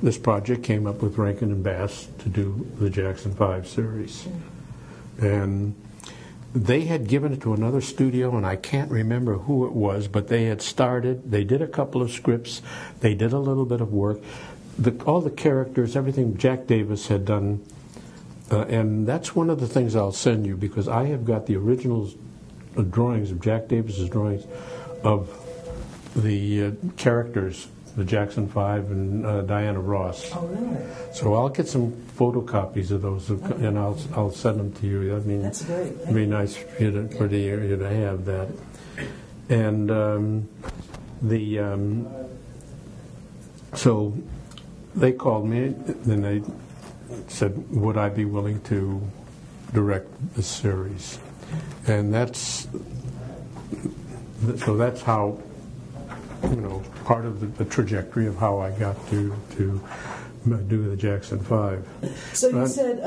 this project came up with Rankin-Basss to do the Jackson 5 series. And they had given it to another studio, and I can't remember who it was, but they had started, they did a couple of scripts, they did a little bit of work. All the characters, everything Jack Davis had done, and that's one of the things I'll send you, because I have got the original drawings of Jack Davis's drawings of the characters, the Jackson Five and Diana Ross. Oh, really? So I'll get some photocopies of those, and I'll send them to you. I mean, that's great. It'd be nice for you to have that. And so they called me, and they said, would I be willing to direct the series? And that's how, part of the trajectory of how I got to do the Jackson 5. So you said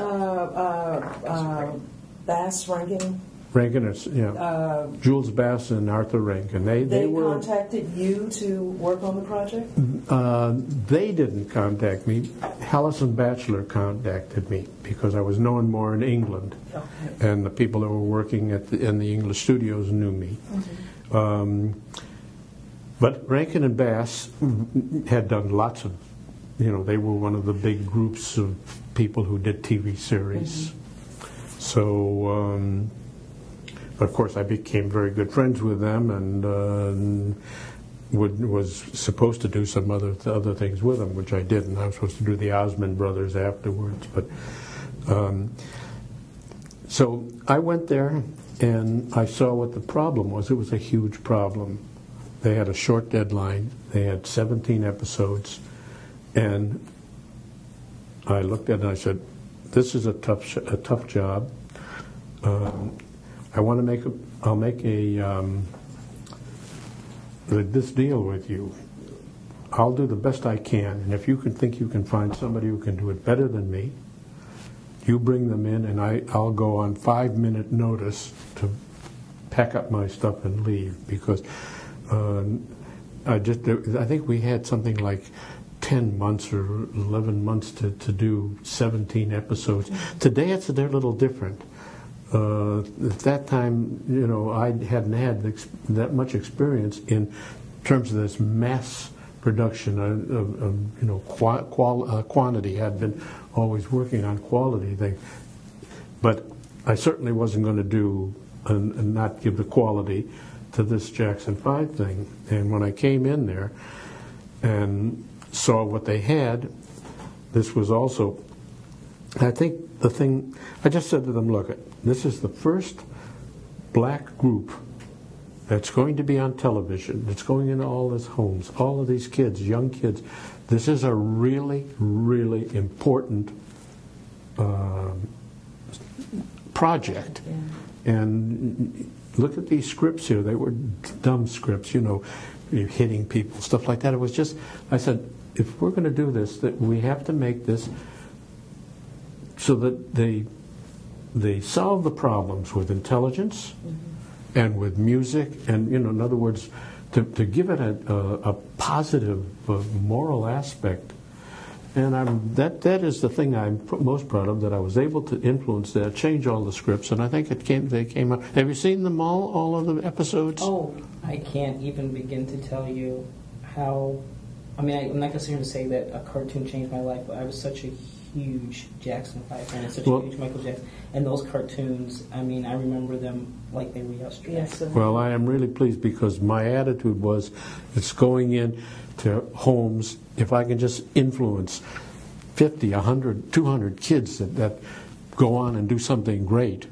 Bass, Rankin? Rankin, Jules Bass and Arthur Rankin. They contacted you to work on the project? They didn't contact me. Hallison Batchelor contacted me because I was known more in England, and the people that were working in the English studios knew me. But Rankin and Bass had done lots of, they were one of the big groups of people who did TV series. So, of course, I became very good friends with them, and was supposed to do some other things with them, which I didn't. I was supposed to do the Osmond brothers afterwards. But so I went there, and I saw what the problem was. It was a huge problem. They had a short deadline. They had 17 episodes, and I looked at it and I said, "This is a tough job. I'll make this deal with you. I'll do the best I can, and if you think you can find somebody who can do it better than me, you bring them in, and I'll go on 5-minute notice to pack up my stuff and leave, because I think we had something like 10 months or 11 months to do 17 episodes. Today it's a little different. At that time, I hadn't had that much experience in terms of this mass production of quantity. I'd been always working on quality things, but I certainly wasn't going to do and not give the quality to this Jackson 5 thing. And when I came in there and saw what they had, this was also, I think the thing, I just said to them, look, this is the first black group that's going to be on television. It's going into all these homes, all of these kids, young kids. This is a really, really important project. And look at these scripts here. They were dumb scripts, hitting people, stuff like that. It was just, I said, if we're going to do this, that we have to make this so that they solve the problems with intelligence and with music, and in other words, to give it a positive moral aspect. And that is the thing I'm most proud of, that I was able to influence that, change all the scripts, and I think they came out. Have you seen them all of the episodes? Oh, I can't even begin to tell you how. I mean, I'm not going to sit here and say that a cartoon changed my life, but I was such a huge Jackson 5 fan, and such a huge Michael Jackson. And those cartoons, I mean, I remember them like they were yesterday. Yes, well, I am really pleased, because my attitude was, it's going in to homes, if I can just influence 50, 100, 200 kids that go on and do something great.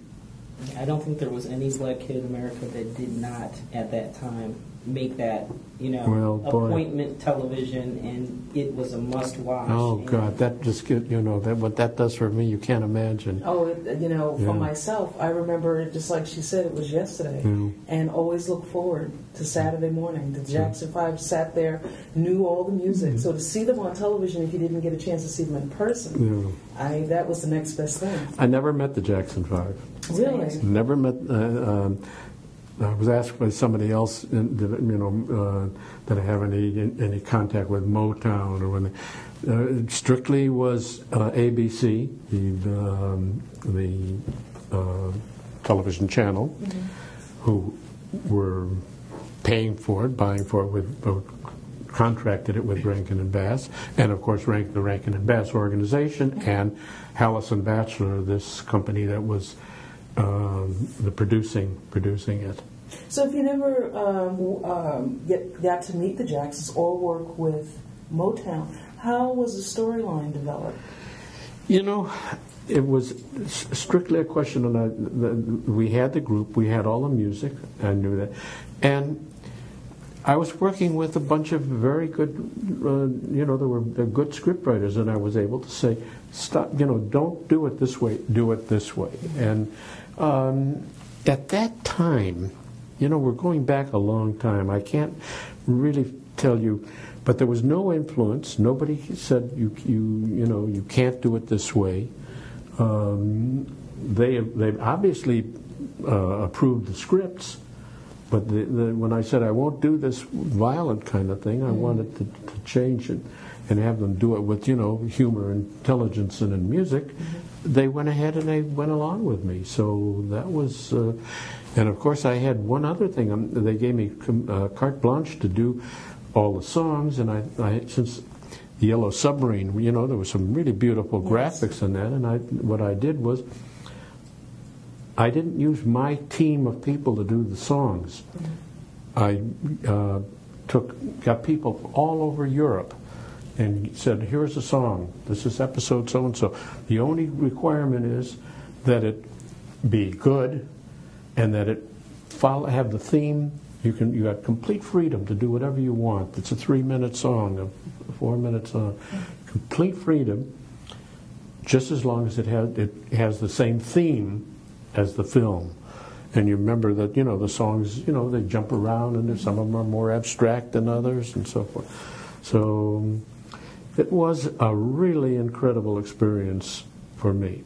I don't think there was any black kid in America that did not, at that time, make that, appointment television, and it was a must-watch. Oh, God, that just what that does for me, you can't imagine. Oh, for myself, I remember it just like she said, it was yesterday, and always look forward to Saturday morning. The Jackson 5 sat there, knew all the music, so to see them on television, if you didn't get a chance to see them in person, that was the next best thing. I never met the Jackson 5. Really? Never met. I was asked by somebody else, did I have any contact with Motown, or when strictly was ABC, the television channel, who were paying for it, buying for it, contracted it with Rankin-Basss, and of course the Rankin-Basss organization, and Hallison Bachelor, this company that was producing it. So if you never got to meet the Jacksons or work with Motown, how was the storyline developed? You know, it was strictly a question of we had the group, we had all the music, I knew that, and I was working with a bunch of very good, there were good scriptwriters, and I was able to say, stop, don't do it this way, do it this way. And at that time, we're going back a long time. I can't really tell you, but there was no influence. Nobody said you can't do it this way. They obviously approved the scripts, but when I said I won't do this violent kind of thing, I wanted to change it and have them do it with humor, intelligence, and in music. They went ahead and they went along with me. So that was. And of course, I had one other thing. They gave me carte blanche to do all the songs, and I since the Yellow Submarine, there was some really beautiful graphics in that, and what I did was I didn't use my team of people to do the songs. I got people all over Europe and said, here's a song. This is episode so and so. The only requirement is that it be good, and that it have the theme. You have complete freedom to do whatever you want. It's a 3-minute song, a 4-minute song. Complete freedom, just as long as it has the same theme as the film. And you remember that the songs they jump around, and some of them are more abstract than others, and so forth. So it was a really incredible experience for me.